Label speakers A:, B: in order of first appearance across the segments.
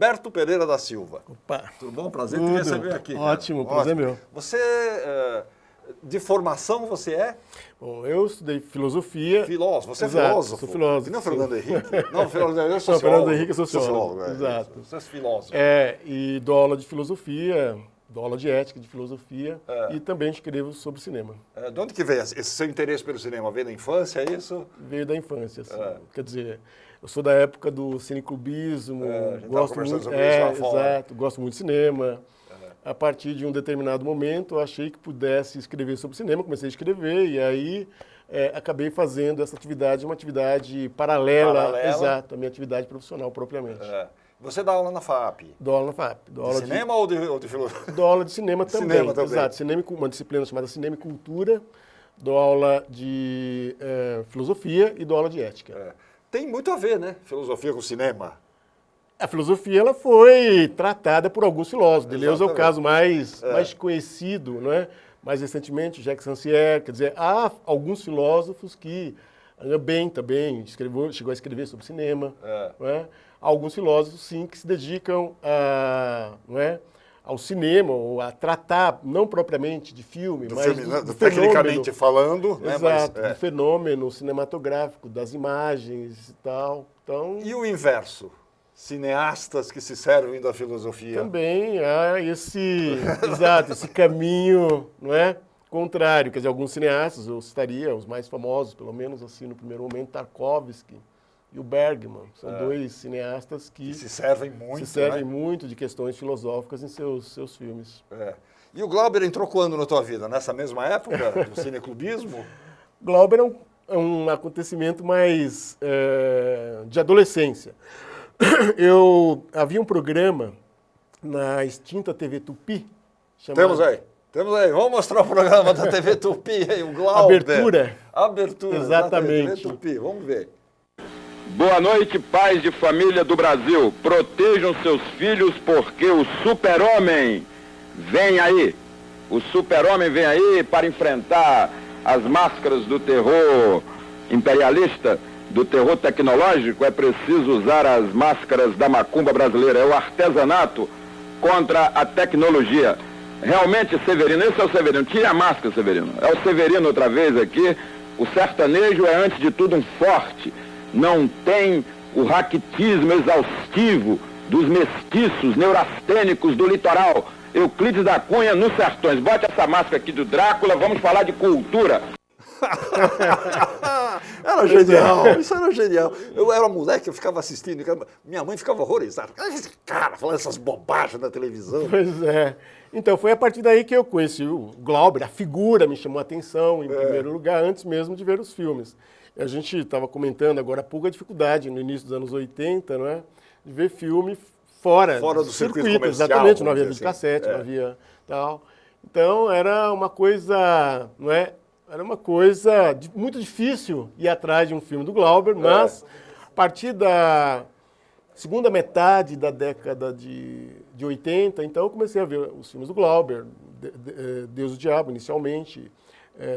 A: Roberto Pereira da Silva.
B: Opa.
A: Tudo bom? Prazer em te receber aqui.
B: Ótimo, prazer é meu.
A: Você, de formação, você é?
B: Bom, eu estudei filosofia.
A: Filósofo, você é
B: Exato,
A: filósofo?
B: Sou filósofo.
A: E não Fernando Henrique? Não, Fernando Henrique é sociólogo.
B: Não, Fernando Henrique é sociólogo.
A: Exato. Você é filósofo.
B: E dou aula de filosofia, dou aula de ética, de filosofia e também escrevo sobre cinema.
A: De onde que veio esse seu interesse pelo cinema? Veio da infância, é isso?
B: Veio da infância, assim. Quer dizer, eu sou da época do cineclubismo, gosto muito, exato, gosto muito de cinema. A partir de um determinado momento, eu achei que pudesse escrever sobre cinema, comecei a escrever e aí acabei fazendo essa atividade, uma atividade paralela, exato, à minha atividade profissional propriamente.
A: Você dá aula na FAAP?
B: Dou aula na FAAP. Dou aula
A: de cinema ou de filosofia?
B: Dou aula de cinema também.
A: Cinema também.
B: Exato, uma disciplina chamada Cinema e Cultura, dou aula de filosofia e dou aula de ética.
A: Tem muito a ver, né? Filosofia com cinema.
B: A filosofia ela foi tratada por alguns filósofos. Deleuze é o caso mais conhecido, não é? Mais recentemente, Jacques Rancière. Quer dizer, há alguns filósofos que bem também chegou a escrever sobre cinema. Não é? Há alguns filósofos, sim, que se dedicam ao cinema, ou a tratar, não propriamente de filme, mas do
A: tecnicamente falando.
B: Exato, do fenômeno cinematográfico, das imagens e tal. Então,
A: e o inverso? Cineastas que se servem da filosofia.
B: Também há esse caminho, não é? Contrário. Quer dizer, alguns cineastas, eu citaria os mais famosos, pelo menos assim no primeiro momento, Tarkovsky e o Bergman. São dois cineastas que
A: se servem
B: muito de questões filosóficas em seus filmes.
A: E o Glauber entrou quando na tua vida? Nessa mesma época do cineclubismo?
B: Glauber é um acontecimento mais de adolescência. Havia um programa na extinta TV Tupi.
A: Temos aí. Vamos mostrar o programa da TV Tupi aí, o Glauber. Abertura.
B: Exatamente.
A: TV Tupi, vamos ver.
C: Boa noite, pais de família do Brasil. Protejam seus filhos porque o super-homem vem aí. O super-homem vem aí para enfrentar as máscaras do terror imperialista, do terror tecnológico. É preciso usar as máscaras da macumba brasileira. É o artesanato contra a tecnologia. Realmente, Severino, esse é o Severino. Tire a máscara, Severino. É o Severino outra vez aqui. O sertanejo é, antes de tudo, um forte. Não tem o raquitismo exaustivo dos mestiços neurastênicos do litoral. Euclides da Cunha nos sertões. Bote essa máscara aqui do Drácula, vamos falar de cultura.
A: Era genial, isso era genial. Eu era moleque, eu ficava assistindo, minha mãe ficava horrorizada. Esse cara falando essas bobagens na televisão.
B: Pois é. Então, foi a partir daí que eu conheci o Glauber, a figura me chamou a atenção, em primeiro lugar, antes mesmo de ver os filmes. A gente estava comentando agora há pouco a dificuldade, no início dos anos 80, não é? De ver filme fora
A: do circuito comercial.
B: Exatamente, não havia videocassete, não havia tal. Então, era uma coisa, não é? Era uma coisa muito difícil ir atrás de um filme do Glauber, mas a partir da segunda metade da década de 80, então eu comecei a ver os filmes do Glauber, Deus e o Diabo, inicialmente,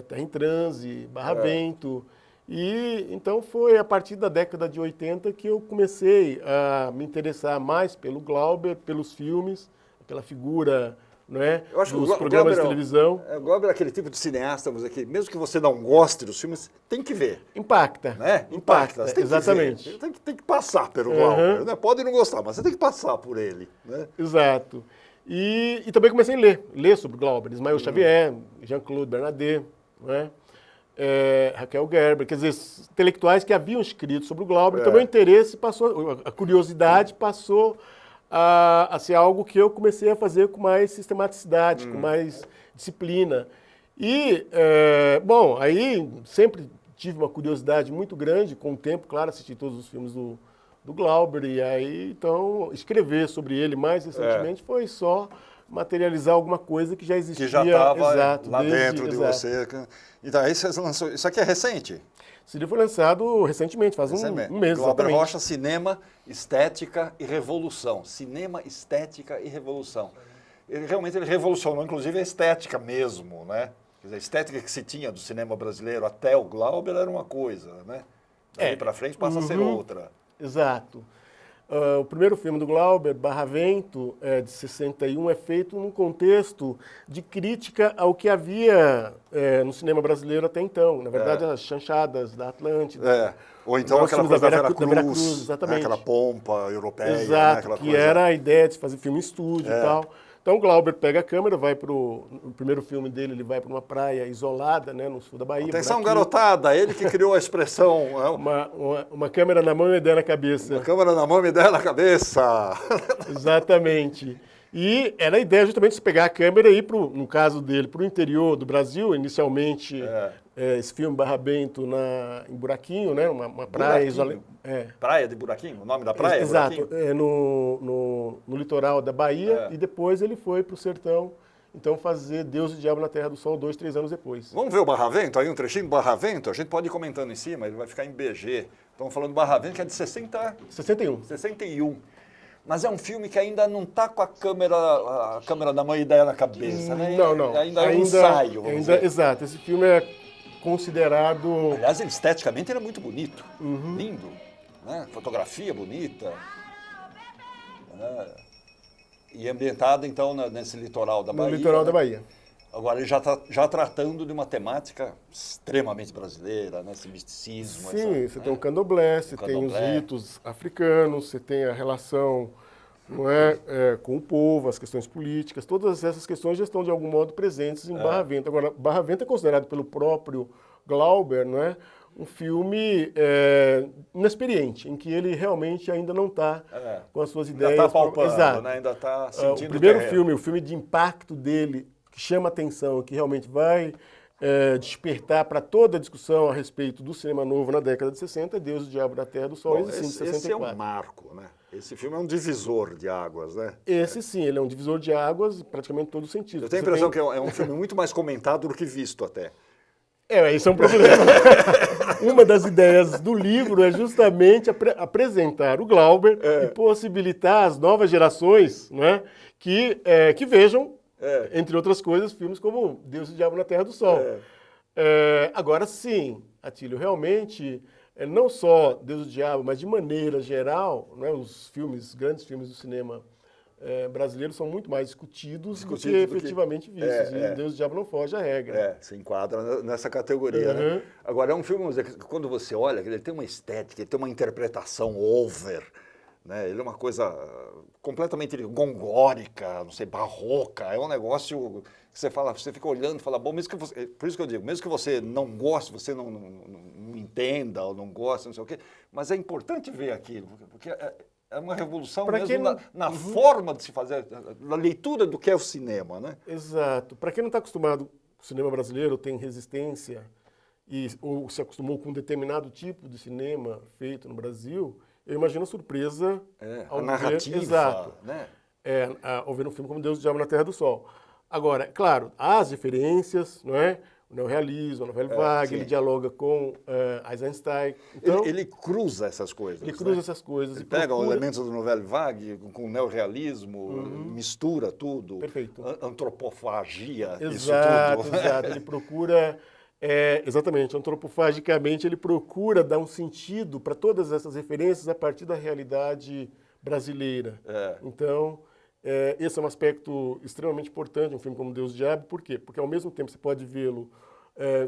B: Terra em Transe, Barra Vento. E então foi a partir da década de 80 que eu comecei a me interessar mais pelo Glauber, pelos filmes, aquela figura, não é?
A: Eu acho
B: dos programas de televisão.
A: O Glauber é aquele tipo de cineasta, que mesmo que você não goste dos filmes, tem que ver.
B: Impacta.
A: Né? Impacta. Você tem
B: exatamente.
A: Que ver. Tem que passar pelo Glauber. Né? Pode não gostar, mas você tem que passar por ele. Né?
B: Exato. E também comecei a ler sobre Glauber, Ismael Xavier, Jean-Claude Bernardet, não é? Raquel Gerber, quer dizer, intelectuais que haviam escrito sobre o Glauber. Então, meu interesse passou, a curiosidade passou a ser algo que eu comecei a fazer com mais sistematicidade, com mais disciplina. E, bom, aí sempre tive uma curiosidade muito grande, com o tempo, claro, assisti todos os filmes do Glauber, e aí, então, escrever sobre ele mais recentemente foi só materializar alguma coisa que já existia.
A: Que já estava lá dentro de você. Então, aí você lançou, isso aqui é recente?
B: Esse livro foi lançado recentemente, faz um mês.
A: Glauber Rocha, Cinema, Estética e Revolução. Cinema, Estética e Revolução. Ele realmente revolucionou, inclusive, a estética mesmo, né? Quer dizer, a estética que se tinha do cinema brasileiro até o Glauber era uma coisa, né? Daí para frente passa a ser outra.
B: Exato. O primeiro filme do Glauber, Barravento, de 61, é feito num contexto de crítica ao que havia no cinema brasileiro até então. Na verdade, as chanchadas da Atlântida.
A: Ou então aquela coisa da Veracruz,
B: exatamente.
A: Aquela pompa europeia.
B: Exato,
A: Né?
B: que era a ideia de fazer filme em estúdio e tal. Então o Glauber pega a câmera, vai o primeiro filme dele, ele vai para uma praia isolada, né, no sul da Bahia.
A: Atenção, garotada, ele que criou a expressão.
B: Uma câmera na mão e uma ideia na cabeça.
A: Uma câmera na mão e uma ideia na cabeça.
B: Exatamente. E era a ideia justamente de pegar a câmera e ir, no caso dele, para o interior do Brasil, inicialmente esse filme Barravento em Buraquinho, né, uma praia isolada.
A: Praia de Buraquinho? O nome da praia?
B: Exato, no litoral da Bahia, e depois ele foi para o sertão, então fazer Deus e o Diabo na Terra do Sol 2, 3 anos depois.
A: Vamos ver o Barravento, aí um trechinho do Barravento, a gente pode ir comentando em cima, ele vai ficar em BG. Estamos falando do Barravento, que é de 61. Mas é um filme que ainda não está com a câmera na mão e ideia na cabeça, né?
B: Não.
A: Ainda é um ensaio, vamos dizer.
B: Exato, esse filme é considerado...
A: Aliás, esteticamente ele é muito bonito, lindo. Né? Fotografia bonita. E ambientado, então, nesse litoral da Bahia.
B: No litoral da Bahia.
A: Agora, ele já está tratando de uma temática extremamente brasileira, né? Esse misticismo.
B: Sim, você tem o candomblé, você tem os ritos africanos, você tem a relação com o povo, as questões políticas, todas essas questões já estão, de algum modo, presentes em Barravento. Agora, Barravento é considerado pelo próprio Glauber, um filme inexperiente, em que ele realmente ainda não está com as suas ideias.
A: Ainda está palpando,
B: Exato.
A: Né? Ainda está sentindo
B: o primeiro filme, o filme de impacto dele, que chama atenção, que realmente vai despertar para toda a discussão a respeito do cinema novo na década de 60, é Deus, o Diabo na Terra do Sol, de 64.
A: Esse é um marco, né? Esse filme é um divisor de águas, né?
B: Esse sim, ele é um divisor de águas em praticamente todo sentido.
A: Eu tenho a impressão que é um filme muito mais comentado do que visto até.
B: Isso é um problema. Uma das ideias do livro é justamente apresentar o Glauber e possibilitar às novas gerações que vejam, entre outras coisas, filmes como Deus e o Diabo na Terra do Sol. Agora sim, Atílio, realmente, não só Deus e o Diabo, mas de maneira geral, os grandes filmes do cinema brasileiros são muito mais discutidos do que efetivamente vistos. E Deus e o Diabo não foge à regra.
A: Se enquadra nessa categoria. Né? Agora, é um filme, vamos dizer, que quando você olha, ele tem uma estética, ele tem uma interpretação over, né? Ele é uma coisa completamente gongórica, não sei, barroca. É um negócio que você fala, você fica olhando e fala, bom, mesmo que você, por isso que eu digo, mesmo que você não goste, você não entenda ou não goste, não sei o quê, mas é importante ver aquilo, porque é uma revolução mesmo na forma de se fazer, na leitura do que é o cinema, né?
B: Exato. Para quem não está acostumado com o cinema brasileiro, tem resistência, ou se acostumou com um determinado tipo de cinema feito no Brasil, eu imagino a surpresa
A: ao narrativa,
B: exato,
A: né?
B: Ao ver um filme como Deus e o Diabo na Terra do Sol. Agora, claro, há as diferenças, não é? O neorrealismo, a novela vague, ele dialoga com Eisenstein. Então,
A: ele cruza essas coisas.
B: Ele cruza essas coisas.
A: Ele pega os elementos do novela vague com o neorrealismo, mistura tudo.
B: Perfeito.
A: Antropofagia, isso tudo.
B: Exato. Ele procura, exatamente, antropofagicamente, ele procura dar um sentido para todas essas referências a partir da realidade brasileira. Então, esse é um aspecto extremamente importante, um filme como Deus e o Diabo. Por quê? Porque, ao mesmo tempo, você pode vê-lo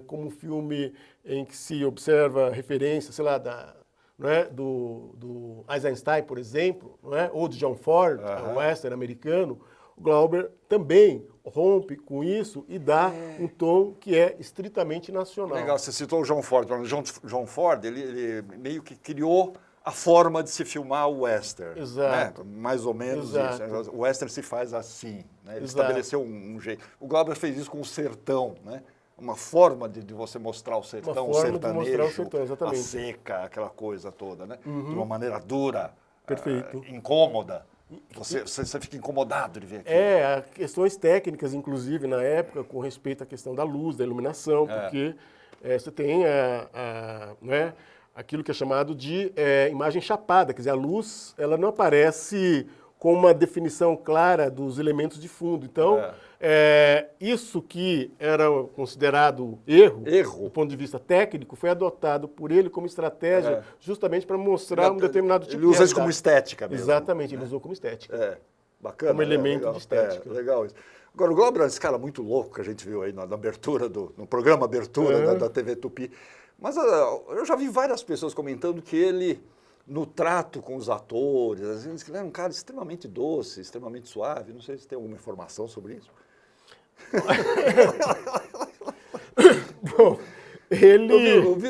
B: como um filme em que se observa referência, sei lá, do Eisenstein, por exemplo, ou de John Ford, o western americano. O Glauber também rompe com isso e dá um tom que é estritamente nacional.
A: Legal, você citou o John Ford. John Ford, ele meio que criou a forma de se filmar o western.
B: Exato.
A: Né? Mais ou menos isso. O western se faz assim. Né? Ele estabeleceu um jeito. O Glauber fez isso com o sertão, né? Uma forma de você mostrar o sertão, o sertanejo, a seca, aquela coisa toda, né? De uma maneira dura, incômoda. Você fica incomodado de ver aquilo.
B: Questões técnicas, inclusive, na época, com respeito à questão da luz, da iluminação, porque você tem aquilo que é chamado de imagem chapada, quer dizer, a luz ela não aparece com uma definição clara dos elementos de fundo. Então, isso que era considerado erro, do ponto de vista técnico, foi adotado por ele como estratégia justamente para mostrar um determinado tipo de
A: Ele usa isso como estética mesmo.
B: Exatamente, ele usou como estética.
A: Bacana.
B: Como elemento
A: legal,
B: de estética.
A: Legal isso. Agora, o Glauber é esse cara muito louco que a gente viu aí na abertura, no programa Abertura da TV Tupi. Mas eu já vi várias pessoas comentando que ele, no trato com os atores, às vezes que ele era um cara extremamente doce, extremamente suave. Não sei se tem alguma informação sobre isso.
B: Bom, ele...
A: Eu vi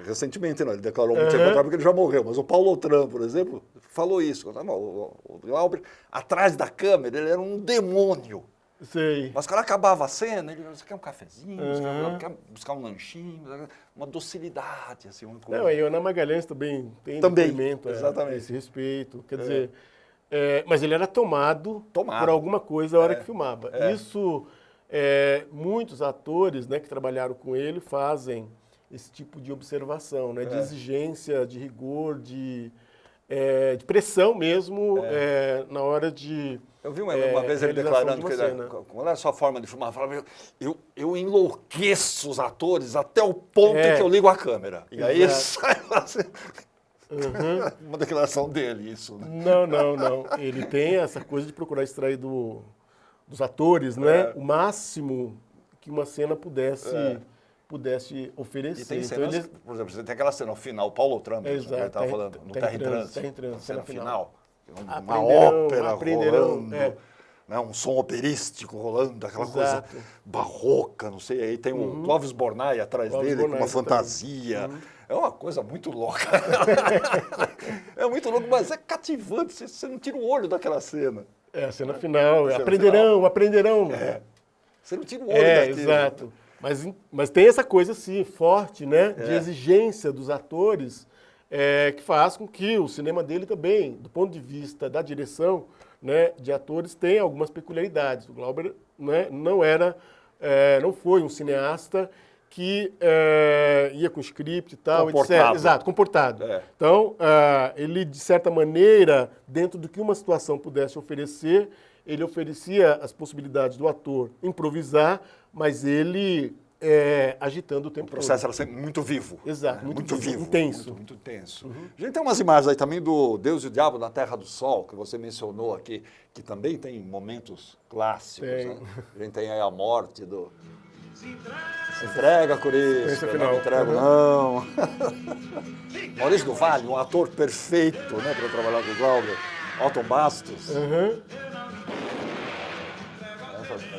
A: recentemente, não, ele declarou muito contrário porque ele já morreu, mas o Paulo Outram, por exemplo, falou isso. O Glauber, atrás da câmera, ele era um demônio.
B: Sei.
A: Mas quando acabava a cena, ele disse, você quer um cafezinho, você quer buscar um lanchinho, uma docilidade, assim, uma coisa.
B: Não, e a Ana Magalhães também tem depoimento a esse respeito. Quer dizer, mas ele era tomado por alguma coisa a hora que filmava. Isso, muitos atores, né, que trabalharam com ele fazem esse tipo de observação, né, de exigência, de rigor, de pressão mesmo na hora de...
A: Eu vi uma vez ele declarando que qual é a sua forma de filmar? Falava, eu enlouqueço os atores até o ponto em que eu ligo a câmera. E aí sai assim, uma declaração dele, isso. Né?
B: Não. Ele tem essa coisa de procurar extrair dos atores, né, o máximo que uma cena pudesse oferecer.
A: E tem cenas, então, por exemplo, você tem aquela cena no final, o Paulo Outram, que ele estava falando, no Terra em Trânsito, cena final. Uma ópera rolando, né, um som operístico rolando, aquela coisa barroca, não sei, aí tem o Clóvis Bornai atrás dele, com uma fantasia. É uma coisa muito louca. É muito louco, mas é cativante, você não tira o olho daquela cena.
B: A cena final, aprenderão.
A: Você não tira o olho daquilo.
B: Exato. Mas tem essa coisa, assim, forte, né, de exigência dos atores, que faz com que o cinema dele também, do ponto de vista da direção, né, de atores, tenha algumas peculiaridades. O Glauber, né, não foi um cineasta que ia com script e tal, etc. Exato, comportado. Então, ele, de certa maneira, dentro do que uma situação pudesse oferecer, ele oferecia as possibilidades do ator improvisar, mas ele agitando o tempo todo.
A: O processo era sempre muito vivo.
B: Exato,
A: muito vivo.
B: Intenso.
A: Muito tenso. A gente tem umas imagens aí também do Deus e o Diabo na Terra do Sol, que você mencionou aqui, que também tem momentos clássicos. Né? A gente tem aí a morte do... Se entrega, Corisco, não me entrego, não. Maurício do Vale, um ator perfeito, né, para trabalhar com o Glauber. Otton Bastos.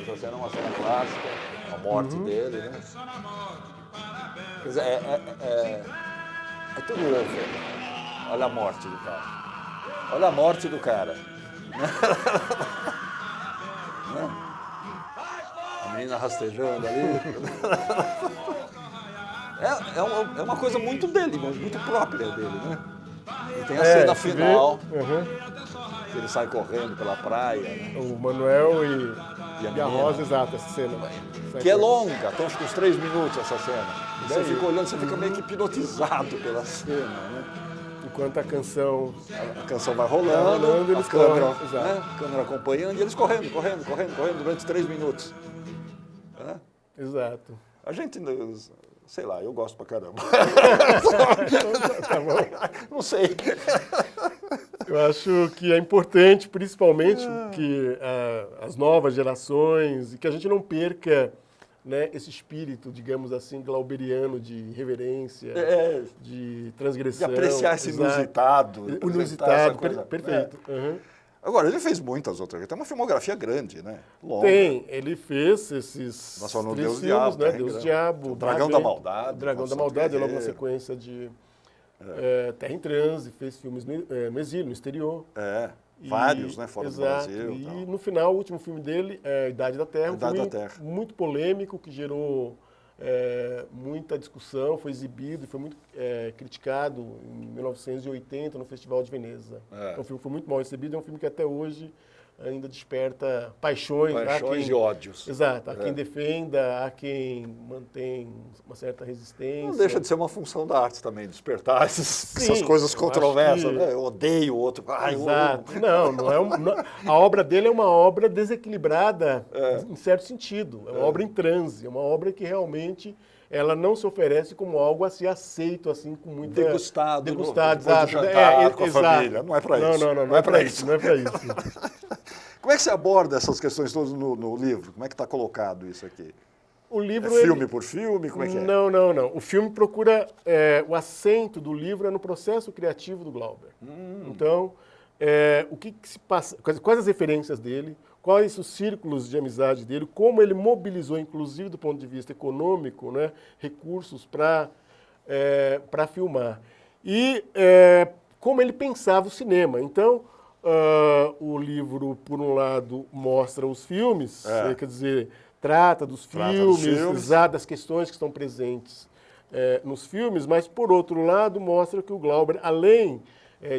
A: Essa cena é uma cena clássica, a morte dele, né? Quer dizer, é tudo over. Olha a morte do cara. Olha a morte do cara. A menina rastejando ali. É uma coisa muito dele, muito própria dele, né? E tem a cena final, que ele sai correndo pela praia. Né?
B: O Manuel e a Rosa, exato, essa cena.
A: Que é longa, tem acho que uns 3 minutos essa cena. E você fica olhando, você fica meio que hipnotizado pela cena, né?
B: Enquanto a canção
A: vai rolando,
B: eles
A: a câmera,
B: correm,
A: né? A câmera acompanhando e eles correndo durante 3 minutos. Né?
B: Exato.
A: A gente, sei lá, eu gosto pra caramba.
B: Tá bom.
A: Não sei.
B: Eu acho que é importante, principalmente, que as novas gerações, e que a gente não perca, né, esse espírito, digamos assim, glauberiano de reverência, de transgressão.
A: De apreciar esse inusitado.
B: Inusitado, perfeito.
A: Agora, ele fez muitas outras. Ele tem uma filmografia grande, né? Longa.
B: Tem, ele fez esses
A: Nós falamos
B: três
A: Deus e
B: filmes,
A: Diabo,
B: né? Deus e Diabo,
A: o Dragão da Maldade.
B: Dragão da Maldade, logo na sequência de Terra em Transe, fez filmes no exílio, no exterior.
A: Vários, né? Fora do Brasil.
B: E no final, o último filme dele, Idade da Terra, muito polêmico, que gerou muita discussão, foi exibido e foi muito criticado em 1980 no Festival de Veneza. O filme foi muito mal recebido, é um filme que até hoje ainda desperta paixões.
A: Paixões e ódios.
B: Exato. Há quem defenda, há quem mantém uma certa resistência.
A: Não deixa de ser uma função da arte também, despertar essas coisas controversas.
B: Que...
A: Né? Eu odeio o outro.
B: Exato. Não é a obra dele é uma obra desequilibrada em certo sentido. É uma obra em transe, é uma obra que realmente ela não se oferece como algo a ser aceito assim com muita...
A: Degustado,
B: exato.
A: Jantar, com a família. Não é para isso.
B: Não é para isso. Não é para isso.
A: Como é que você aborda essas questões todas no livro? Como é que está colocado isso aqui?
B: O livro,
A: filme por filme? Como é que é?
B: Não. O filme procura... o acento do livro é no processo criativo do Glauber. Então, o que se passa... Quais as referências dele? Quais os círculos de amizade dele? Como ele mobilizou, inclusive do ponto de vista econômico, né, recursos para filmar. E como ele pensava o cinema. Então... o livro, por um lado, mostra os filmes, quer dizer, trata dos filmes, das questões que estão presentes nos filmes, mas, por outro lado, mostra que o Glauber, além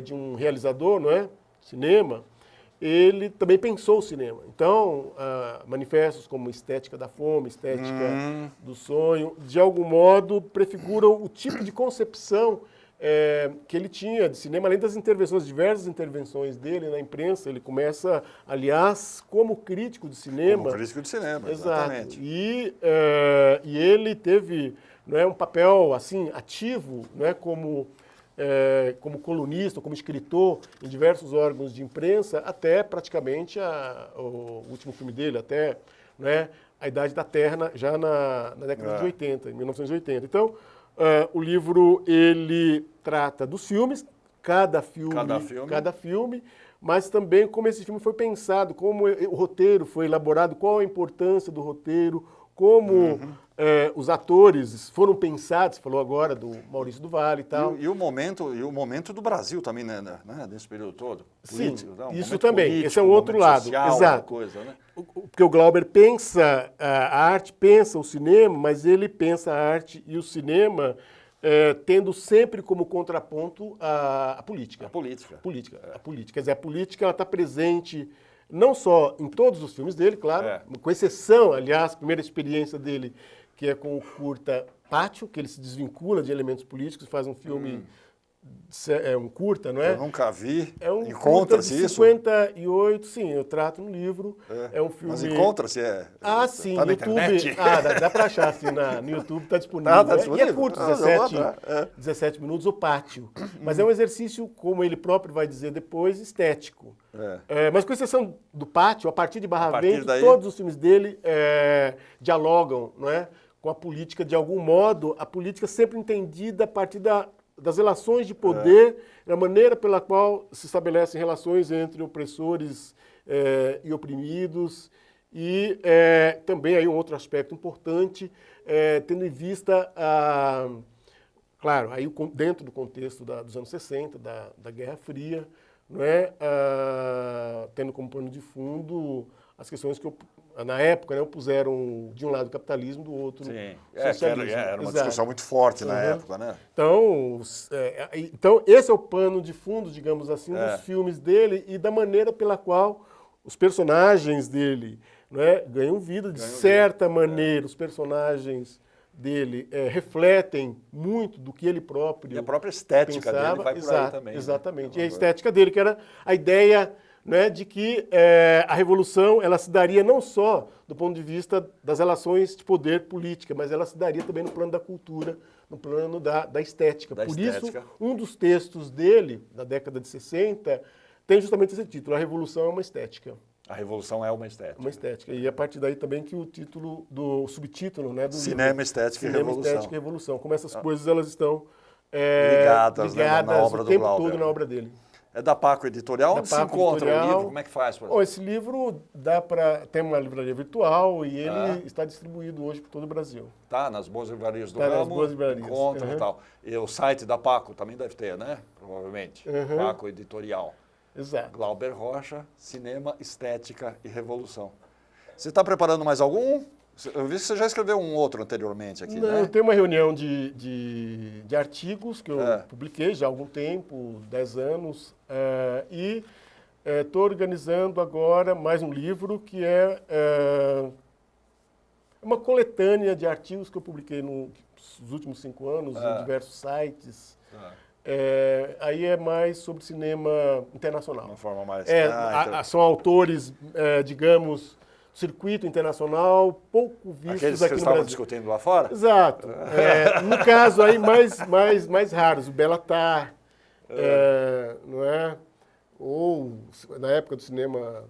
B: de um realizador, não é, cinema, ele também pensou o cinema. Então, manifestos como Estética da Fome, Estética do Sonho, de algum modo, prefiguram o tipo de concepção que ele tinha de cinema, além das intervenções, diversas intervenções dele na imprensa. Ele começa, aliás, como crítico de cinema.
A: Como crítico de cinema,
B: exato.
A: Exatamente.
B: E ele teve, não é, um papel assim ativo, não é, como colunista, como escritor em diversos órgãos de imprensa, até praticamente o último filme dele, até, né, A Idade da Terra, já na década de 80, em 1980. Então, o livro, ele trata dos filmes, cada filme, mas também como esse filme foi pensado, como o roteiro foi elaborado, qual a importância do roteiro, como os atores foram pensados, falou agora do Maurício do Vale e tal.
A: E o momento do Brasil também, né, nesse período todo?
B: Político, sim,
A: não,
B: isso também,
A: político,
B: esse é um outro lado,
A: social,
B: exato.
A: Coisa, né?
B: Porque o Glauber pensa a arte, pensa o cinema, mas ele pensa a arte e o cinema tendo sempre como contraponto a política.
A: A política.
B: A política. Quer dizer, a política está presente não só em todos os filmes dele, claro, com exceção, aliás, a primeira experiência dele, que é com o curta Pátio, que ele se desvincula de elementos políticos, faz um filme, um curta, não é?
A: Eu nunca vi.
B: É um
A: Encontra-se
B: curta de 58, sim, eu trato no livro. É um filme...
A: Mas encontra-se,
B: sim,
A: tá
B: no YouTube. Dá para achar, assim, no YouTube está disponível.
A: Tá disponível.
B: E é curto, 17 minutos, o Pátio. Mas é um exercício, como ele próprio vai dizer depois, estético. Mas com exceção do Pátio, a partir de Barra Vento, todos os filmes dele dialogam, não é, com a política de algum modo, a política sempre entendida a partir das relações de poder, da maneira pela qual se estabelecem relações entre opressores e oprimidos. E também aí um outro aspecto importante, tendo em vista, claro, aí dentro do contexto dos anos 60, da Guerra Fria, não é? Tendo como pano de fundo as questões que na época, puseram de um lado o capitalismo, do outro o socialismo.
A: Era uma discussão muito forte na época, né?
B: Então, esse é o pano de fundo, digamos assim, dos filmes dele e da maneira pela qual os personagens dele, não é, ganham vida. De certa maneira, os personagens dele refletem muito do que ele próprio pensava.
A: E a própria estética dele vai por aí também.
B: Exatamente. Né? E a estética dele, que era a ideia, né, de que a revolução ela se daria não só do ponto de vista das relações de poder política, mas ela se daria também no plano da cultura, no plano da estética. Por isso, um dos textos dele, da década de 60, tem justamente esse título, A Revolução é uma Estética.
A: A Revolução é uma Estética.
B: Uma estética. E a partir daí também que o título, o subtítulo, né, do
A: Cinema,
B: livro,
A: Estética e Revolução.
B: Cinema, Estética e Revolução. Como essas coisas elas estão
A: ligadas na obra
B: o tempo
A: do Glauber.
B: todo na obra dele.
A: É da Paco Editorial? Onde se encontra o livro? Como é que faz?
B: Esse livro tem uma livraria virtual e ele está distribuído hoje por todo o Brasil.
A: Tá, nas boas livrarias do ramo.
B: Nas boas livrarias.
A: Encontra e tal. E o site da Paco também deve ter, né? Provavelmente. Paco Editorial.
B: Exato.
A: Glauber Rocha, Cinema, Estética e Revolução. Você está preparando mais algum? Eu vi que você já escreveu um outro anteriormente aqui, né?
B: Eu tenho uma reunião de artigos que eu publiquei já há algum tempo, 10 anos, e Estou organizando agora mais um livro que é uma coletânea de artigos que eu publiquei nos últimos 5 anos em diversos sites. Aí é mais sobre cinema internacional.
A: Uma forma mais...
B: São autores, digamos, circuito internacional, pouco vistos
A: aqueles
B: aqui
A: que
B: no
A: estavam
B: Brasil.
A: discutindo lá fora?
B: Exato. No caso aí, mais raros, o Bellatar, não é? Ou, na época do cinema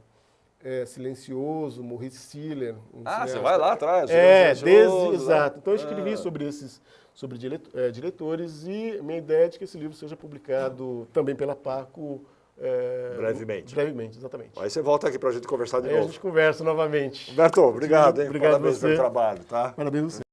B: silencioso, Maurice Stiller.
A: Você vai lá atrás.
B: Exato. Então eu escrevi sobre esses diretores e minha ideia é de que esse livro seja publicado também pela Paco
A: brevemente.
B: Brevemente, exatamente.
A: Aí você volta aqui para a gente conversar de
B: Aí
A: novo.
B: a gente conversa novamente.
A: Humberto, obrigado, hein?
B: Obrigado
A: Parabéns
B: você.
A: pelo trabalho, tá?
B: Parabéns a você.